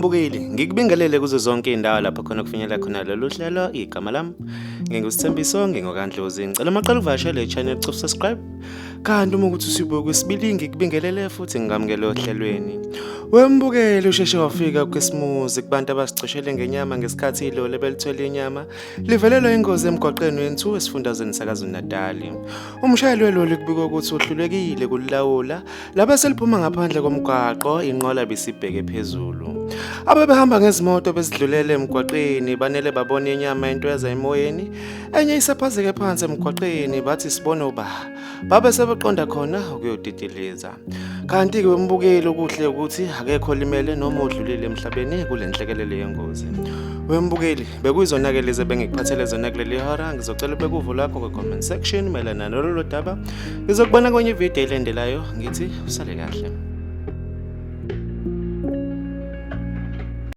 mbukeli, ngikubingelele kuzo zonke indawo lapho khona kufinyelela khona lolu hlelo igama lami. Ngingusithembiso ngingokandlozi. Ngicela maqala uvashele channel cof subscribe. Kanti uma ukuthi usibuye kwesibili ngikubingelele futhi ngamukele ohlelweni. Wembukeli usheshe wafika kwesimuzi kubantu abasicoshele ngenyama ngesikhathi iloli belithwele inyama livelelwa ingozi emgwaqeni weN2 esifundazweni saKwaZulu-Natal. Umshayeli weloli kubikwa ukuthi uhlulekile kulawula lapho seliphuma ngaphandle komgwaqo inqola bisibheke phezulu. Ababehamba ngezimoto bezidlulele emgwaqeni banele babona inyama intweza emoyeni enye isaphazeke phansi emgwaqeni bathi sibone babe sebeqonda khona ukuyodidiliza. Kanti ke wembukeli okuhle ukuthi akekho limele noma udlulile emhlabeni kulenhlekelele yengozi. Wembukeli bekuyizona-ke lezi bengikuphathele zona kuleli hora. Ngizocela bekuvo lakho kwe-comment section mayelana nalolu daba. Ngizokubona kwenye ividiyo elandelayo. Ngithi usale kahle.